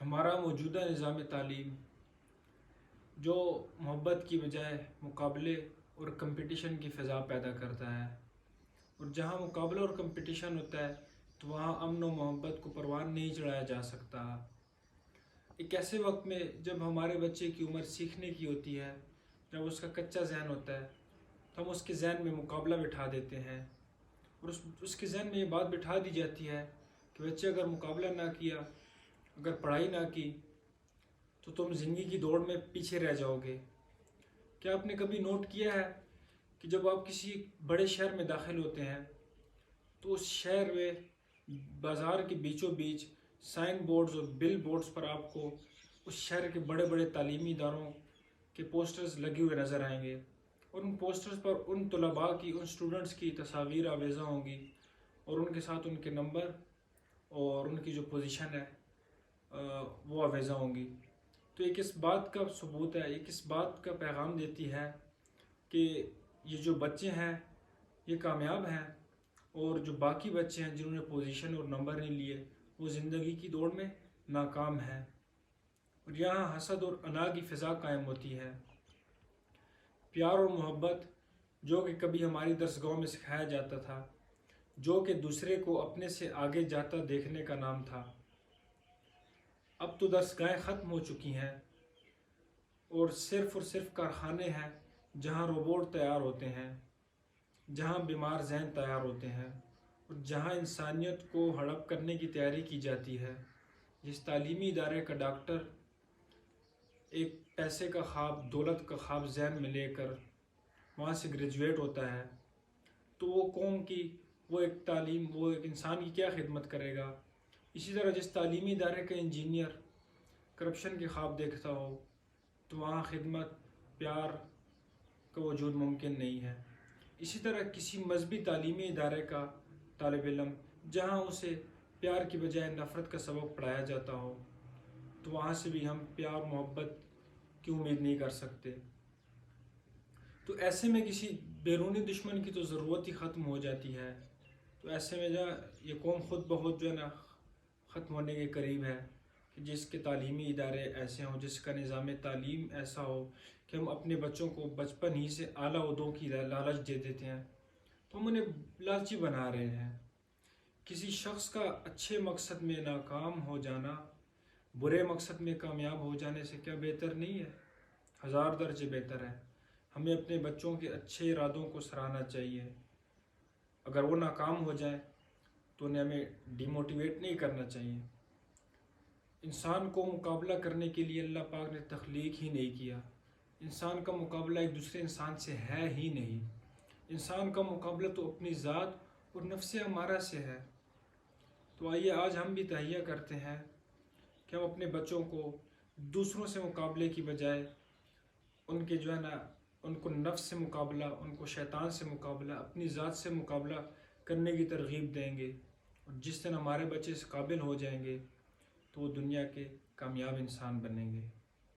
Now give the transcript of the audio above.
ہمارا موجودہ نظام تعلیم جو محبت کی بجائے مقابلے اور کمپٹیشن کی فضا پیدا کرتا ہے، اور جہاں مقابلہ اور کمپٹیشن ہوتا ہے تو وہاں امن و محبت کو پروان نہیں چڑھایا جا سکتا۔ ایک ایسے وقت میں جب ہمارے بچے کی عمر سیکھنے کی ہوتی ہے، جب اس کا کچا ذہن ہوتا ہے، تو ہم اس کے ذہن میں مقابلہ بٹھا دیتے ہیں، اور اس کے ذہن میں یہ بات بٹھا دی جاتی ہے کہ بچے اگر مقابلہ نہ کیا، اگر پڑھائی نہ کی تو تم زندگی کی دوڑ میں پیچھے رہ جاؤ گے۔ کیا آپ نے کبھی نوٹ کیا ہے کہ جب آپ کسی بڑے شہر میں داخل ہوتے ہیں تو اس شہر میں بازار کے بیچوں بیچ سائن بورڈز اور بل بورڈز پر آپ کو اس شہر کے بڑے بڑے تعلیمی اداروں کے پوسٹرز لگے ہوئے نظر آئیں گے، اور ان پوسٹرز پر ان طلباء کی، ان سٹوڈنٹس کی تصاویر آویزاں ہوں گی، اور ان کے ساتھ ان کے نمبر اور ان کی جو پوزیشن ہے وہ آویزاں ہوں گی۔ تو ایک اس بات کا ثبوت ہے، ایک اس بات کا پیغام دیتی ہے کہ یہ جو بچے ہیں یہ کامیاب ہیں، اور جو باقی بچے ہیں جنہوں نے پوزیشن اور نمبر نہیں لیے وہ زندگی کی دوڑ میں ناکام ہیں۔ اور یہاں حسد اور انا کی فضا قائم ہوتی ہے۔ پیار اور محبت جو کہ کبھی ہماری درسگاہوں میں سکھایا جاتا تھا، جو کہ دوسرے کو اپنے سے آگے جاتا دیکھنے کا نام تھا، اب تو درسگاہیں ختم ہو چکی ہیں اور صرف کارخانے ہیں جہاں روبوٹ تیار ہوتے ہیں، جہاں بیمار ذہن تیار ہوتے ہیں، اور جہاں انسانیت کو ہڑپ کرنے کی تیاری کی جاتی ہے۔ جس تعلیمی ادارے کا ڈاکٹر ایک پیسے کا خواب، دولت کا خواب ذہن میں لے کر وہاں سے گریجویٹ ہوتا ہے تو وہ قوم کی، وہ ایک انسان کی کیا خدمت کرے گا؟ اسی طرح جس تعلیمی ادارے کا انجینئر کرپشن کے خواب دیکھتا ہو تو وہاں خدمت، پیار کا وجود ممکن نہیں ہے۔ اسی طرح کسی مذہبی تعلیمی ادارے کا طالب علم جہاں اسے پیار کی بجائے نفرت کا سبق پڑھایا جاتا ہو تو وہاں سے بھی ہم پیار محبت کی امید نہیں کر سکتے۔ تو ایسے میں کسی بیرونی دشمن کی تو ضرورت ہی ختم ہو جاتی ہے۔ تو ایسے میں یہ قوم خود بخود جو ہے نا ختم ہونے کے قریب ہے، کہ جس کے تعلیمی ادارے ایسے ہوں، جس کا نظام تعلیم ایسا ہو کہ ہم اپنے بچوں کو بچپن ہی سے اعلیٰ عہدوں کی لالچ دے دیتے ہیں، تو ہم انہیں لالچی بنا رہے ہیں۔ کسی شخص کا اچھے مقصد میں ناکام ہو جانا برے مقصد میں کامیاب ہو جانے سے کیا بہتر نہیں ہے؟ 1000 درجے بہتر ہے۔ ہمیں اپنے بچوں کے اچھے ارادوں کو سراہنا چاہیے۔ اگر وہ ناکام ہو جائیں تو انہیں ہمیں ڈی موٹیویٹ نہیں کرنا چاہیے۔ انسان کو مقابلہ کرنے کے لیے اللہ پاک نے تخلیق ہی نہیں کیا۔ انسان کا مقابلہ ایک دوسرے انسان سے ہے ہی نہیں۔ انسان کا مقابلہ تو اپنی ذات اور نفس امارہ سے ہے۔ تو آئیے آج ہم بھی تہیہ کرتے ہیں کہ ہم اپنے بچوں کو دوسروں سے مقابلے کی بجائے ان کے جو ہے نا ان کو نفس سے مقابلہ، ان کو شیطان سے مقابلہ، اپنی ذات سے مقابلہ کرنے کی ترغیب دیں گے، اور جس دن ہمارے بچے اس قابل ہو جائیں گے تو وہ دنیا کے کامیاب انسان بنیں گے۔